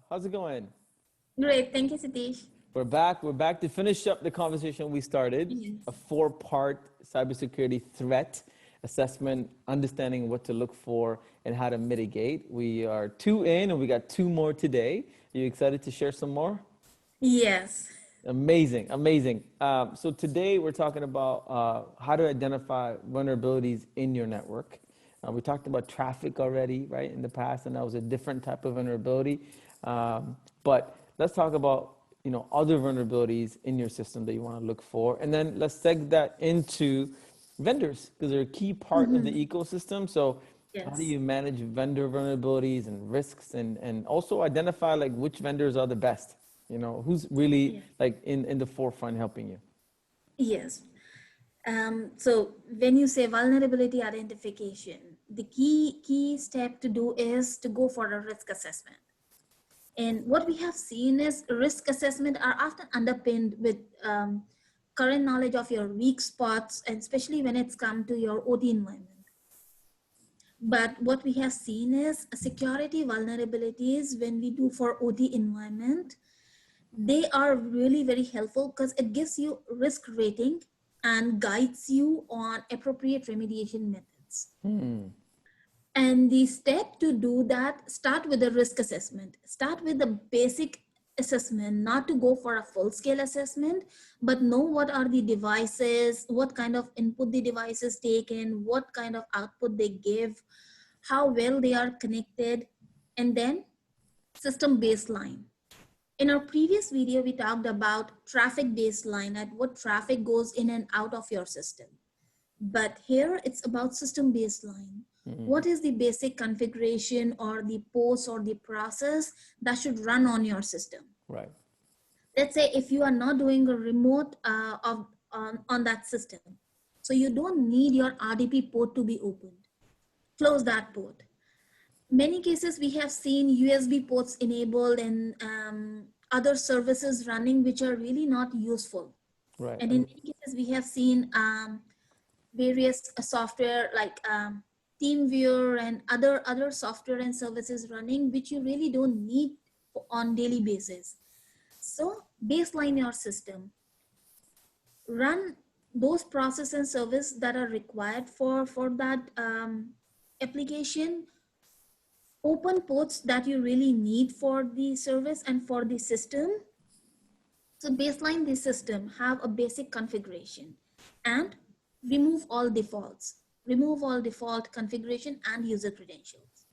How's it going? Great. Thank you, Satish. We're back. We're back to finish up the conversation we started. A Yes. four-part cybersecurity threat assessment, understanding what to look for and how to mitigate. We are two in, and we got two more today. Are you excited to share some more? Yes. Amazing, amazing. So today we're talking about how to identify vulnerabilities in your network. We talked about traffic already, right, in the past, and that was a different type of vulnerability. But let's talk about other vulnerabilities in your system that you want to look for, and then let's seg that into vendors because they're a key part of the ecosystem. So how do Yes. you manage vendor vulnerabilities and risks, and also identify like which vendors are the best? Who's really Yeah. like in the forefront helping you? Yes. So when you say vulnerability identification, the key step to do is to go for a risk assessment. And what we have seen is risk assessment are often underpinned with current knowledge of your weak spots, and especially when it's come to your OT environment. But what we have seen is security vulnerabilities when we do for OT environment, they are really very helpful because it gives you risk rating and guides you on appropriate remediation methods. Hmm. And the step to do that, start with a risk assessment. Start with the basic assessment, not to go for a full scale assessment, but know what are the devices, what kind of input the devices take in, what kind of output they give, how well they are connected, and then system baseline. In our previous video, we talked about traffic baseline and what traffic goes in and out of your system. But here it's about system baseline. What is the basic configuration or the post or the process that should run on your system? Right. Let's say if you are not doing a remote on that system, so you don't need your RDP port to be opened. Close that port. Many cases we have seen USB ports enabled and other services running which are really not useful. Right. And in many cases we have seen various software like TeamViewer and other software and services running which you really don't need on daily basis. So baseline your system, run those process and service that are required for that application, open ports that you really need for the service and for the system. So baseline the system, have a basic configuration and remove all default configuration and user credentials.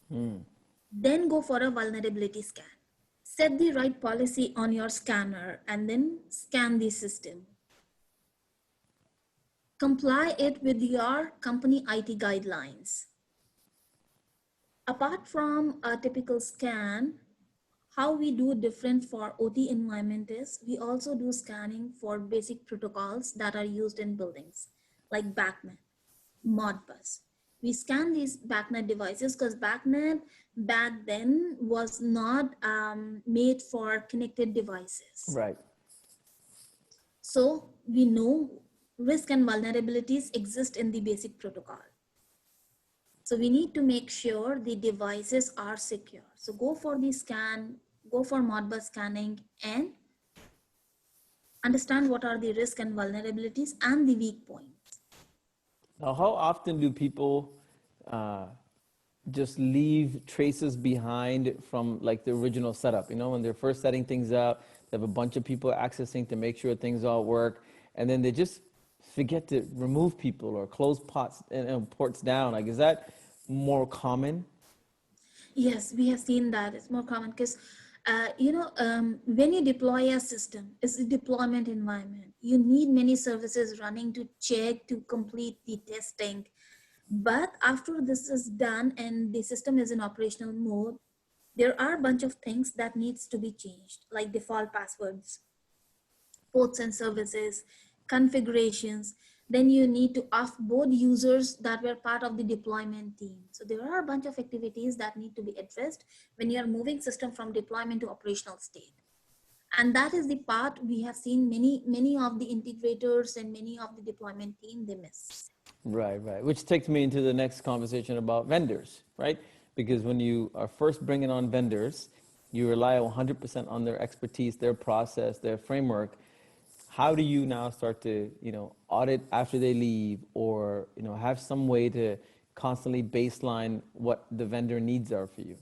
Hmm. Then go for a vulnerability scan. Set the right policy on your scanner and then scan the system. Comply it with your company IT guidelines. Apart from a typical scan, how we do different for OT environment is we also do scanning for basic protocols that are used in buildings like BACnet, Modbus. We scan these BACnet devices because BACnet back then was not made for connected devices. Right. So we know risk and vulnerabilities exist in the basic protocol. So we need to make sure the devices are secure. So go for the scan, go for Modbus scanning and understand what are the risks and vulnerabilities and the weak points. Now, how often do people uh, just leave traces behind from like the original setup? When they're first setting things up, they have a bunch of people accessing to make sure things all work, and then they just forget to remove people or close pots and ports down. Like, is that more common? Yes, we have seen that. It's more common because, when you deploy a system, it's a deployment environment. You need many services running to check, to complete the testing. But after this is done and the system is in operational mode, there are a bunch of things that needs to be changed, like default passwords, ports and services, configurations. Then you need to offboard users that were part of the deployment team. So there are a bunch of activities that need to be addressed when you are moving system from deployment to operational state. And that is the part we have seen many of the integrators and many of the deployment team, they miss. Right, right. Which takes me into the next conversation about vendors, right? Because when you are first bringing on vendors, you rely 100% on their expertise, their process, their framework. How do you now start to, audit after they leave, or, have some way to constantly baseline what the vendor needs are for you?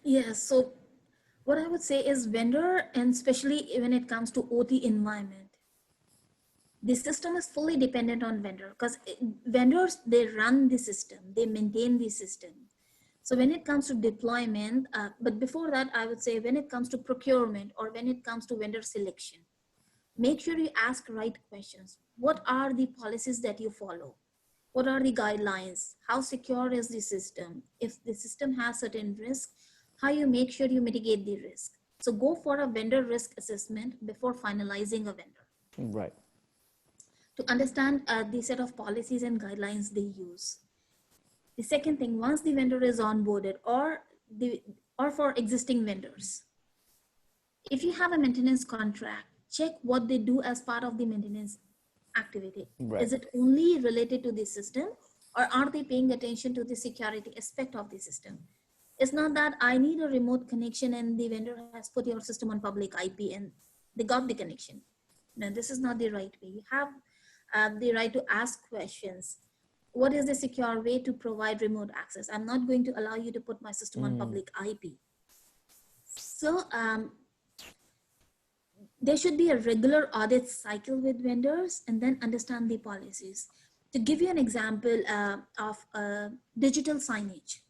Yes. So what I would say is vendor, and especially when it comes to OT environment, the system is fully dependent on vendor, because vendors, they run the system, they maintain the system. So when it comes to deployment, but before that, I would say when it comes to procurement or when it comes to vendor selection, make sure you ask right questions. What are the policies that you follow? What are the guidelines? How secure is the system? If the system has certain risk, how you make sure you mitigate the risk? So go for a vendor risk assessment before finalizing a vendor Right. to understand the set of policies and guidelines they use. The second thing, once the vendor is onboarded, or for existing vendors, if you have a maintenance contract, check what they do as part of the maintenance activity. Right. Is it only related to the system, or are they paying attention to the security aspect of the system? It's not that I need a remote connection and the vendor has put your system on public IP and they got the connection. No, this is not the right way. You have the right to ask questions. What is the secure way to provide remote access? I'm not going to allow you to put my system on public IP. So there should be a regular audit cycle with vendors, and then understand the policies. To give you an example of digital signage.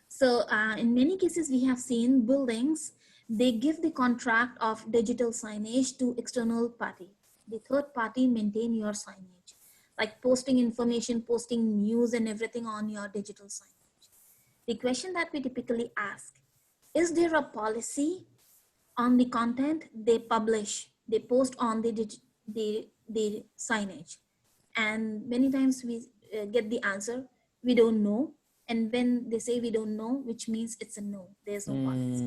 So in many cases, we have seen buildings, they give the contract of digital signage to external party. The third party maintain your signage, like posting information, posting news and everything on your digital signage. The question that we typically ask, is there a policy on the content they publish, they post on the signage? And many times we get the answer, we don't know. And when they say we don't know, which means it's a no, there's no policy.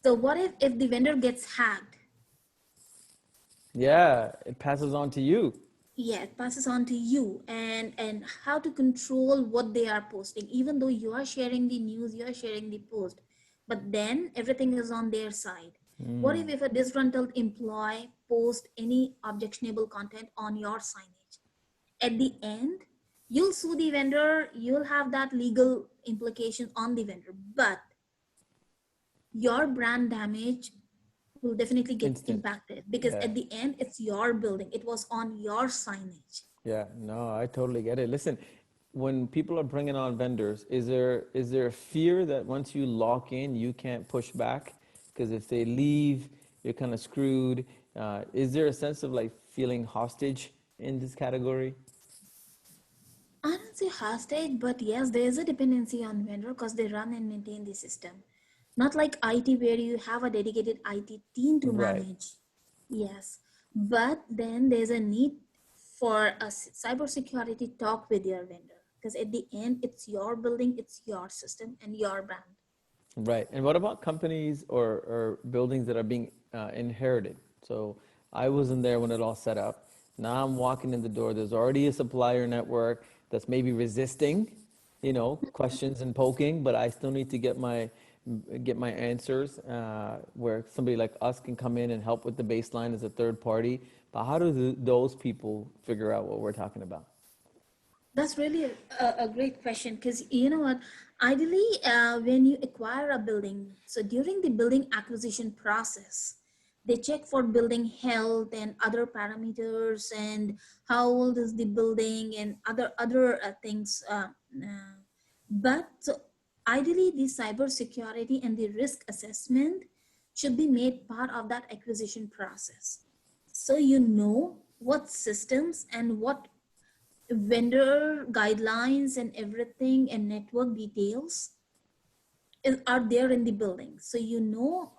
So what if the vendor gets hacked? Yeah, it passes on to you. Yeah, it passes on to you, and how to control what they are posting, even though you are sharing the news, you are sharing the post, but then everything is on their side. What if a disgruntled employee post any objectionable content on your signage? At the end, you'll sue the vendor, you'll have that legal implication on the vendor, but your brand damage will definitely get Instant. impacted, because Yeah. at the end, it's your building, it was on your signage. Yeah, no, I totally get it. Listen, when people are bringing on vendors, is there a fear that once you lock in, you can't push back? Because if they leave, you're kind of screwed. Is there a sense of like feeling hostage in this category? I don't say hostage, but yes, there is a dependency on vendor because they run and maintain the system. Not like IT where you have a dedicated IT team to Right. manage. Yes, but then there's a need for a cybersecurity talk with your vendor, because at the end, it's your building, it's your system, and your brand. Right. And what about companies or buildings that are being inherited? So I wasn't there when it all set up. Now I'm walking in the door. There's already a supplier network that's maybe resisting, questions and poking, but I still need to get my answers where somebody like us can come in and help with the baseline as a third party. But how do those people figure out what we're talking about? That's really a great question, because you know what? Ideally, when you acquire a building, so during the building acquisition process, they check for building health and other parameters, and how old is the building and other things. But so ideally, the cyber security and the risk assessment should be made part of that acquisition process. So you know what systems and what vendor guidelines and everything and network details are there in the building. So you know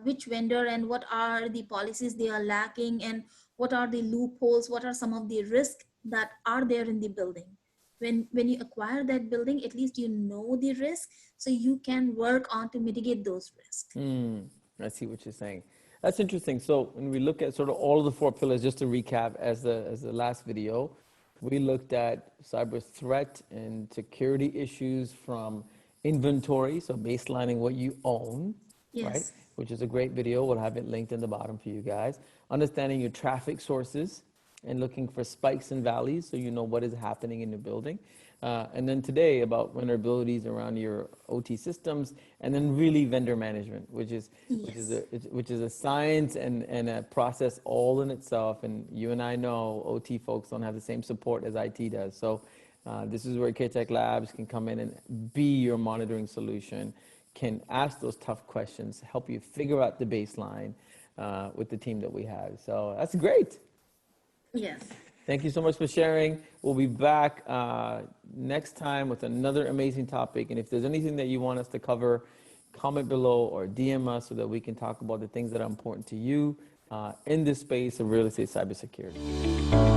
which vendor and what are the policies they are lacking, and what are the loopholes, what are some of the risks that are there in the building. When you acquire that building, at least you know the risk, so you can work on to mitigate those risks. I see what you're saying. That's interesting. So when we look at sort of all of the four pillars, just to recap, as the last video, we looked at cyber threat and security issues from inventory, so baselining what you own, right? Yes. Which is a great video. We'll have it linked in the bottom for you guys. Understanding your traffic sources and looking for spikes and valleys so you know what is happening in the building. And then today about vulnerabilities around your OT systems, and then really vendor management, Yes. which is a science and a process all in itself. And you and I know OT folks don't have the same support as IT does. So this is where K-Tech Labs can come in and be your monitoring solution, can ask those tough questions, help you figure out the baseline with the team that we have. So that's great. Yes. Thank you so much for sharing. We'll be back next time with another amazing topic. And if there's anything that you want us to cover, comment below or DM us so that we can talk about the things that are important to you in this space of real estate cybersecurity.